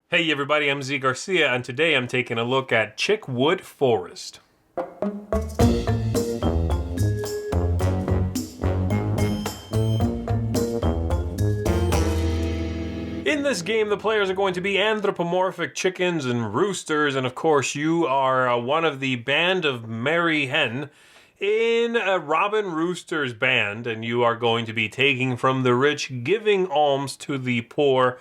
Hey everybody, I'm Garcia, and today I'm taking a look at Chickwood Forest. In this game, the players are going to be anthropomorphic chickens and roosters, and of course you are one of the band of Merry Hen in a Robin Rooster's band, and you are going to be taking from the rich, giving alms to the poor.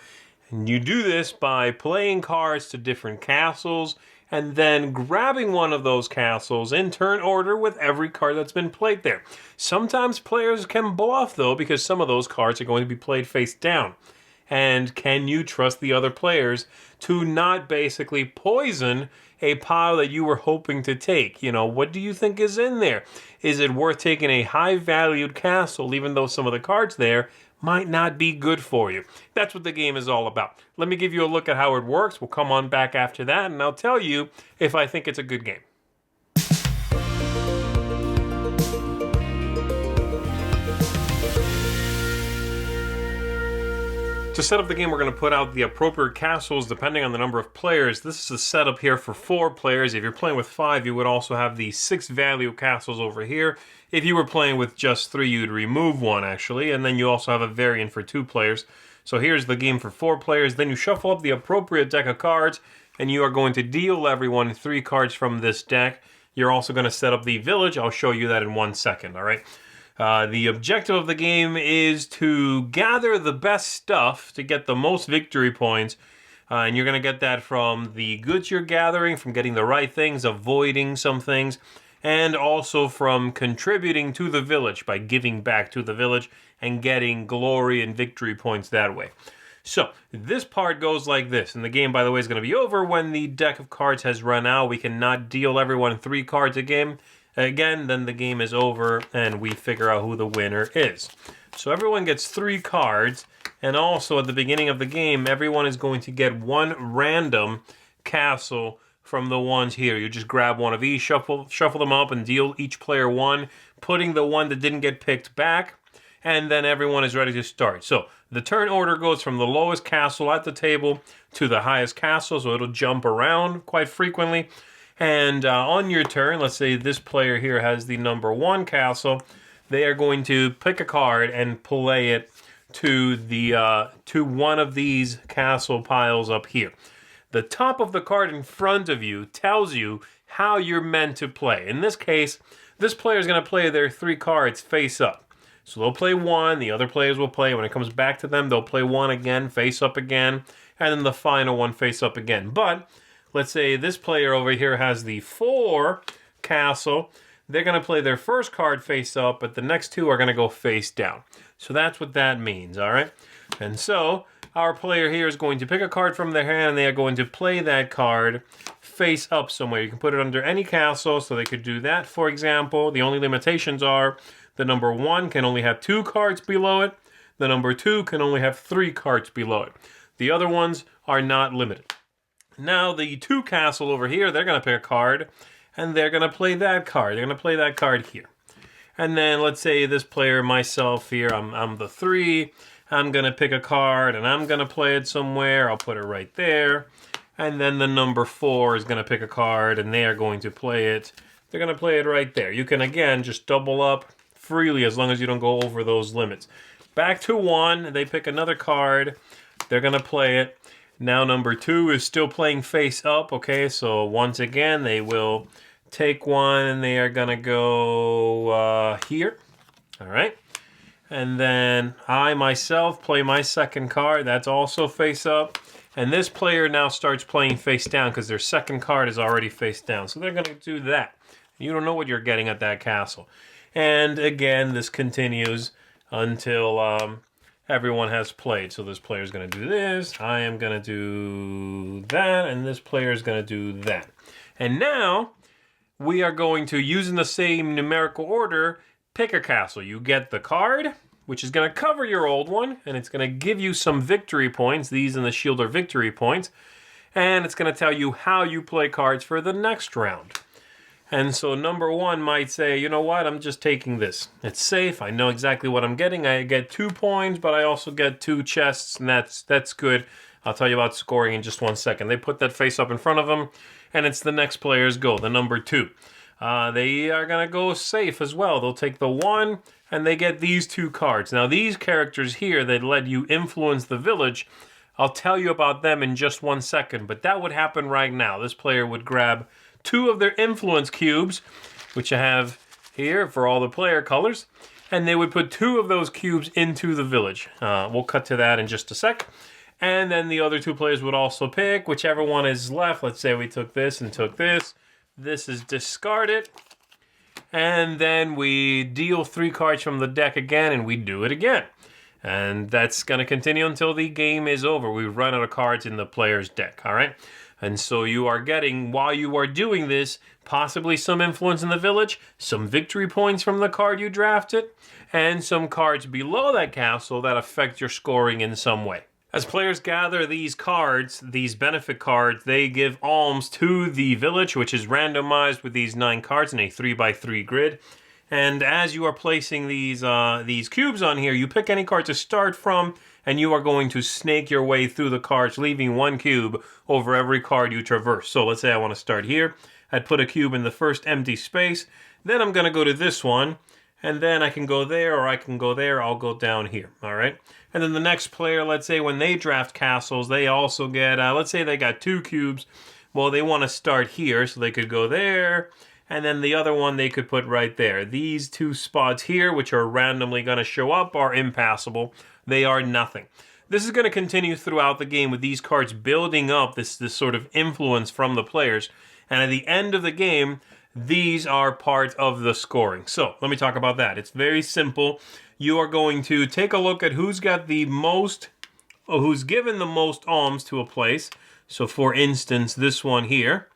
And you do this by playing cards to different castles and then grabbing one of those castles in turn order with every card that's been played there. Sometimes players can bluff though, because some of those cards are going to be played face down. And can you trust the other players to not basically poison a pile that you were hoping to take? You know, what do you think is in there? Is it worth taking a high-valued castle, even though some of the cards there might not be good for you? That's what the game is all about. Let me give you a look at how it works. We'll come on back after that, and I'll tell you if I think it's a good game. To set up the game, we're going to put out the appropriate castles depending on the number of players. This is a setup here for 4 players. If you're playing with 5, you would also have the 6 value castles over here. If you were playing with just 3, you'd remove one actually, and then you also have a variant for 2 players. So here's the game for 4 players. Then you shuffle up the appropriate deck of cards, and you are going to deal everyone 3 cards from this deck. You're also going to set up the village. I'll show you that in 1 second, all right? The objective of the game is to gather the best stuff to get the most victory points. And you're going to get that from the goods you're gathering, from getting the right things, avoiding some things, and also from contributing to the village by giving back to the village and getting glory and victory points that way. So this part goes like this. And the game, by the way, is going to be over when the deck of cards has run out. We cannot deal everyone 3 cards a game. Again, then the game is over and we figure out who the winner is. So everyone gets 3 cards, and also at the beginning of the game, everyone is going to get 1 random castle from the ones here. You just grab one of each, shuffle them up, and deal each player 1, putting the one that didn't get picked back, and then everyone is ready to start. So the turn order goes from the lowest castle at the table to the highest castle, so it'll jump around quite frequently. And on your turn, let's say this player here has the number 1 castle. They are going to pick a card and play it to the to one of these castle piles up here. The top of the card in front of you tells you how you're meant to play. In this case, this player is going to play their 3 cards face up. So they'll play 1, the other players will play. When it comes back to them, they'll play 1 again, face up again, and then the final one face up again. But let's say this player over here has the 4 castle. They're going to play their first card face up, but the next 2 are going to go face down. So that's what that means, all right? And so our player here is going to pick a card from their hand, and they are going to play that card face up somewhere. You can put it under any castle, so they could do that, for example. The only limitations are the number 1 can only have 2 cards below it. The number 2 can only have 3 cards below it. The other ones are not limited. Now, the 2 castle over here, they're going to pick a card, and they're going to play that card. They're going to play that card here. And then, let's say this player, myself here, I'm the 3. I'm going to pick a card, and I'm going to play it somewhere. I'll put it right there. And then the number 4 is going to pick a card, and they are going to play it. They're going to play it right there. You can, again, just double up freely as long as you don't go over those limits. Back to 1, they pick another card. They're going to play it. Now number 2 is still playing face up, okay? So once again, they will take 1 and they are going to go here, all right? And then I myself play my second card. That's also face up. And this player now starts playing face down because their second card is already face down. So they're going to do that. You don't know what you're getting at that castle. And again, this continues until everyone has played. So this player is going to do this, I am going to do that, and this player is going to do that. And now we are going to, using the same numerical order, pick a castle. You get the card, which is going to cover your old one, and it's going to give you some victory points. These in the shield are victory points. And it's going to tell you how you play cards for the next round. And so number 1 might say, you know what, I'm just taking this. It's safe. I know exactly what I'm getting. I get 2 points, but I also get 2 chests, and that's good. I'll tell you about scoring in just 1 second. They put that face up in front of them, and it's the next player's go, the number 2. They are going to go safe as well. They'll take the 1, and they get these 2 cards. Now, these characters here that let you influence the village, I'll tell you about them in just 1 second, but that would happen right now. This player would grab 2 of their influence cubes, which I have here for all the player colors, and they would put 2 of those cubes into the village. We'll cut to that in just a sec. And then the other 2 players would also pick whichever one is left. Let's say we took this and took this. This is discarded. And then we deal 3 cards from the deck again, and we do it again. And that's going to continue until the game is over. We run out of cards in the player's deck, all right? And so you are getting, while you are doing this, possibly some influence in the village, some victory points from the card you drafted, and some cards below that castle that affect your scoring in some way. As players gather these cards, these benefit cards, they give alms to the village, which is randomized with these 9 cards in a 3x3 grid. And as you are placing these cubes on here, you pick any card to start from, and you are going to snake your way through the cards, leaving 1 cube over every card you traverse. So let's say I want to start here. I'd put a cube in the first empty space. Then I'm going to go to this one, and then I can go there, or I can go there. I'll go down here, all right? And then the next player, let's say when they draft castles, they also get, let's say they got 2 cubes. Well, they want to start here, so they could go there, and then the other one they could put right there. These 2 spots here, which are randomly going to show up, are impassable. They are nothing. This is going to continue throughout the game with these cards building up this sort of influence from the players. And at the end of the game, these are part of the scoring. So let me talk about that. It's very simple. You are going to take a look at who's got the most, or who's given the most alms to a place. So for instance, this one here,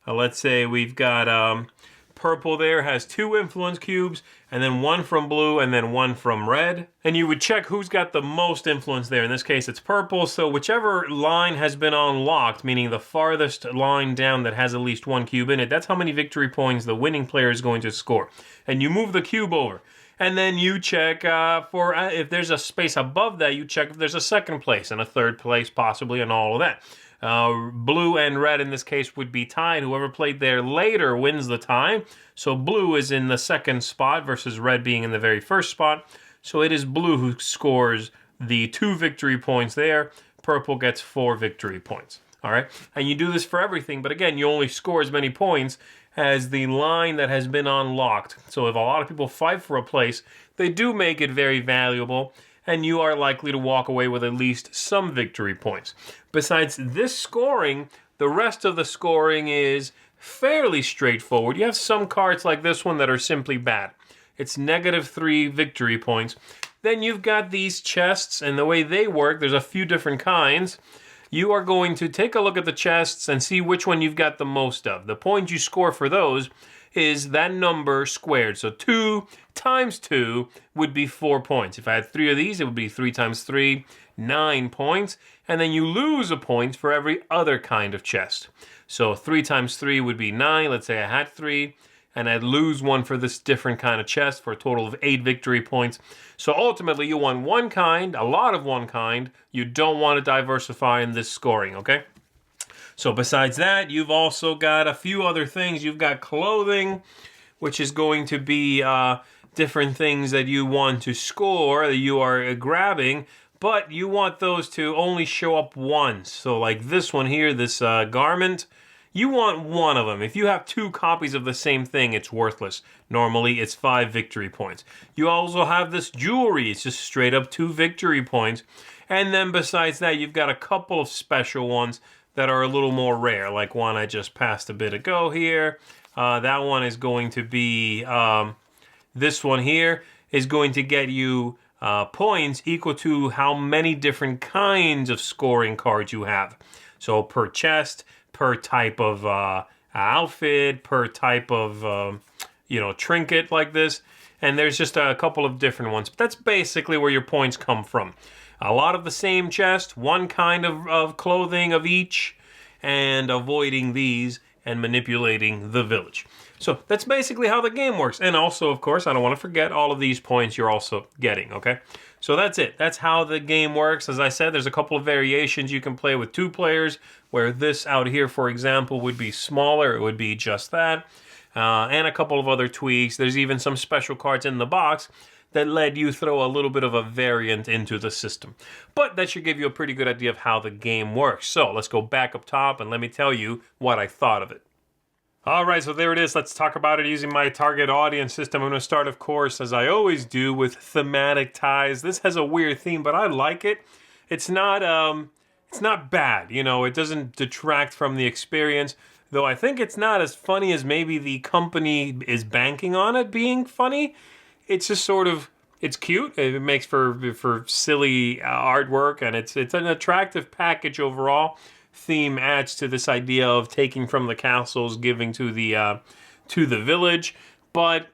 let's say we've got purple there has 2 influence cubes, and then 1 from blue, and then 1 from red. And you would check who's got the most influence there. In this case, it's purple. So whichever line has been unlocked, meaning the farthest line down that has at least 1 cube in it, that's how many victory points the winning player is going to score. And you move the cube over. And then you check for if there's a space above that, you check if there's a 2nd place and a 3rd place possibly, and all of that. Blue and red in this case would be tied. Whoever played there later wins the tie. So blue is in the 2nd spot versus red being in the very 1st spot. So it is blue who scores the 2 victory points there. Purple gets 4 victory points. All right. And you do this for everything. But again, you only score as many points as the line that has been unlocked. So if a lot of people fight for a place, they do make it very valuable, and you are likely to walk away with at least some victory points. Besides this scoring, the rest of the scoring is fairly straightforward. You have some cards like this one that are simply bad. It's -3 victory points. Then you've got these chests, and the way they work, there's a few different kinds. You are going to take a look at the chests and see which one you've got the most of. The point you score for those is that number squared. So 2 times 2 would be 4 points. If I had 3 of these, it would be 3 times 3, 9 points. And then you lose a point for every other kind of chest. So 3 times 3 would be 9. Let's say I had 3. And I'd lose 1 for this different kind of chest for a total of 8 victory points. So ultimately, you want one kind, a lot of one kind. You don't want to diversify in this scoring, okay? So besides that, you've also got a few other things. You've got clothing, which is going to be different things that you want to score, that you are grabbing, but you want those to only show up once. So like this one here, this garment, you want 1 of them. If you have 2 copies of the same thing, it's worthless. Normally, it's 5 victory points. You also have this jewelry. It's just straight up 2 victory points. And then besides that, you've got a couple of special ones that are a little more rare, like one I just passed a bit ago here. That one is going to be, this one here is going to get you points equal to how many different kinds of scoring cards you have. So per chest, per type of outfit, per type of, trinket like this. And there's just a couple of different ones. But that's basically where your points come from. A lot of the same chest, 1 kind of clothing of each, and avoiding these. and manipulating the village. So that's basically how the game works. And also, of course, I don't want to forget all of these points you're also getting, okay? So that's it. That's how the game works. As I said, there's a couple of variations you can play with 2 players, where this out here, for example, would be smaller. It would be just that. And a couple of other tweaks. There's even some special cards in the box that let you throw a little bit of a variant into the system. But that should give you a pretty good idea of how the game works. So let's go back up top and let me tell you what I thought of it. All right, so there it is. Let's talk about it using my target audience system. I'm going to start, of course, as I always do, with thematic ties. This has a weird theme, but I like it. It's not bad. You know, it doesn't detract from the experience. Though I think it's not as funny as maybe the company is banking on it being funny. It's just sort of, it's cute. It makes for silly artwork, and it's an attractive package overall. Theme adds to this idea of taking from the castles, giving to the village, but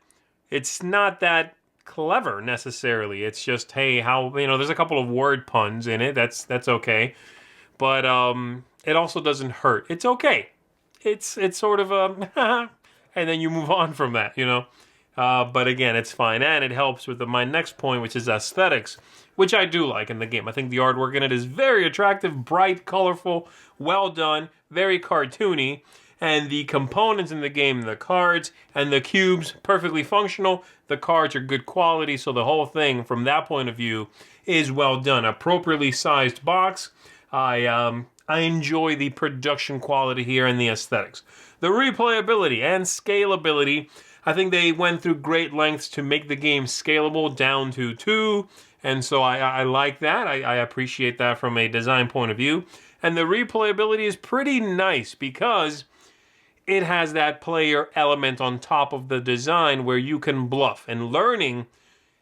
it's not that clever necessarily. It's just, hey, how, you know, there's a couple of word puns in it. That's okay, but it also doesn't hurt. It's okay. It's sort of a, and then you move on from that, you know. But again, it's fine, and it helps with my next point, which is aesthetics, which I do like in the game. I think the artwork in it is very attractive, bright, colorful, well done, very cartoony, and the components in the game, the cards and the cubes, perfectly functional. The cards are good quality, so the whole thing, from that point of view, is well done. Appropriately sized box. I enjoy the production quality here and the aesthetics. The replayability and scalability, I think they went through great lengths to make the game scalable down to 2, and so I like that. I appreciate that from a design point of view. And the replayability is pretty nice because it has that player element on top of the design where you can bluff, and learning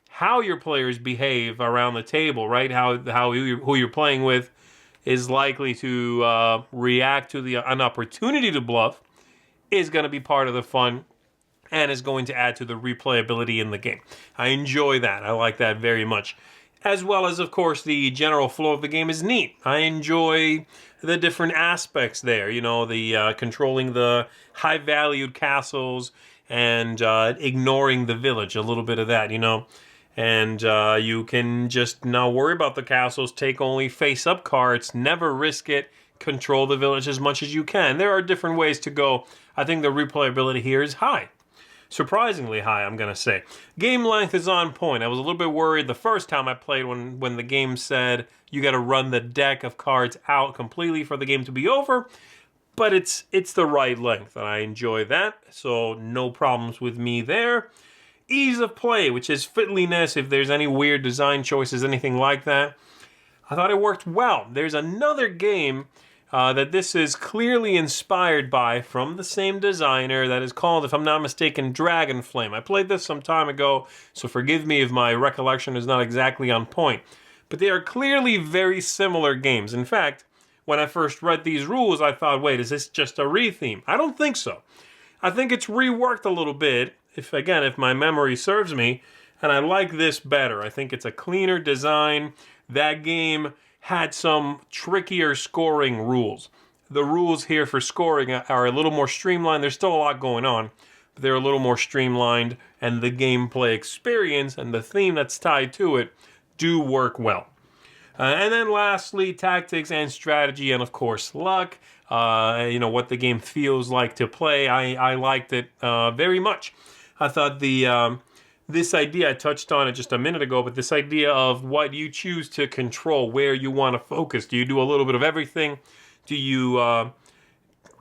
how your players behave around the table, right? Who you're playing with is likely to react to an opportunity to bluff is going to be part of the fun and is going to add to the replayability in the game. I enjoy that. I like that very much. As well as, of course, the general flow of the game is neat. I enjoy the different aspects there. You know, the controlling the high-valued castles and ignoring the village. A little bit of that, you know. And you can just not worry about the castles. Take only face-up cards. Never risk it. Control the village as much as you can. There are different ways to go. I think the replayability here is high. Surprisingly high, I'm going to say. Game length is on point. I was a little bit worried the first time I played when the game said you got to run the deck of cards out completely for the game to be over. But it's the right length, and I enjoy that. So no problems with me there. Ease of play, which is fitliness, if there's any weird design choices, anything like that. I thought it worked well. There's another game that this is clearly inspired by from the same designer that is called, if I'm not mistaken, Dragon Flame. I played this some time ago, so forgive me if my recollection is not exactly on point. But they are clearly very similar games. In fact, when I first read these rules, I thought, wait, is this just a re-theme? I don't think so. I think it's reworked a little bit, if my memory serves me, and I like this better. I think it's a cleaner design. That game had some trickier scoring rules. The rules here for scoring are a little more streamlined. There's still a lot going on, but they're a little more streamlined, and the gameplay experience and the theme that's tied to it do work well. And then lastly, tactics and strategy, and of course luck. What the game feels like to play. I liked it very much. I thought this idea, I touched on it just a minute ago, but this idea of what you choose to control, where you want to focus. Do you do a little bit of everything? Do you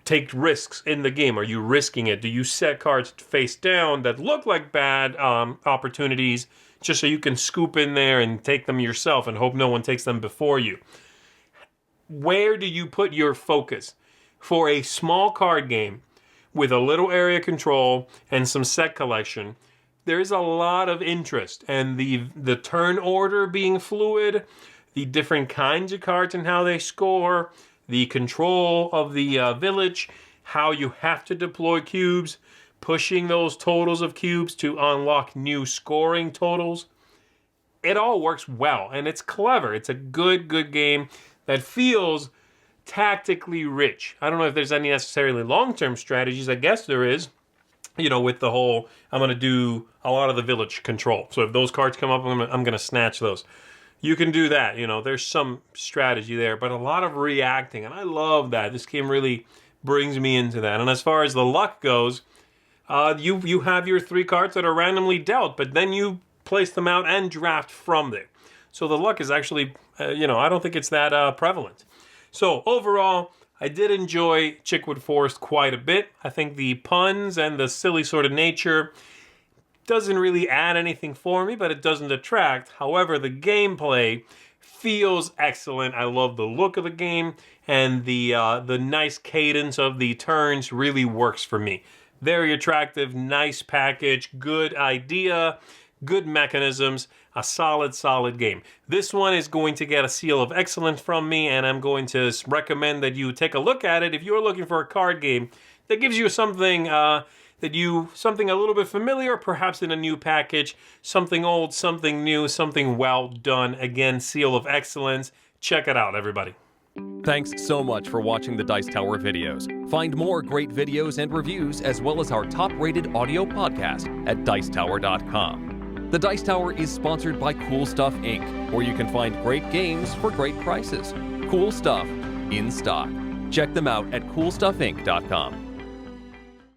take risks in the game? Are you risking it? Do you set cards face down that look like bad opportunities just so you can scoop in there and take them yourself and hope no one takes them before you? Where do you put your focus? For a small card game with a little area control and some set collection, there's a lot of interest, and the turn order being fluid, the different kinds of cards and how they score, the control of the village, how you have to deploy cubes, pushing those totals of cubes to unlock new scoring totals. It all works well, and it's clever. It's a good game that feels tactically rich. I don't know if there's any necessarily long-term strategies. I guess there is, you know, with the whole, I'm going to do a lot of the village control. So if those cards come up, I'm going to snatch those. You can do that, you know, there's some strategy there, but a lot of reacting, and I love that. This game really brings me into that. And as far as the luck goes, you have your 3 cards that are randomly dealt, but then you place them out and draft from there. So the luck is actually, you know, I don't think it's that prevalent. So overall, I did enjoy Chickwood Forest quite a bit. I think the puns and the silly sort of nature doesn't really add anything for me, but it doesn't detract. However, the gameplay feels excellent. I love the look of the game, and the nice cadence of the turns really works for me. Very attractive, nice package, good idea, good mechanisms, a solid game. This one is going to get a seal of excellence from me, and I'm going to recommend that you take a look at it if you're looking for a card game that gives you something something a little bit familiar, perhaps in a new package, something old, something new, something well done. Again, seal of excellence. Check it out, everybody. Thanks so much for watching the Dice Tower videos. Find more great videos and reviews, as well as our top-rated audio podcast at Dicetower.com. The Dice Tower is sponsored by Cool Stuff Inc., where you can find great games for great prices. Cool stuff in stock. Check them out at CoolStuffInc.com.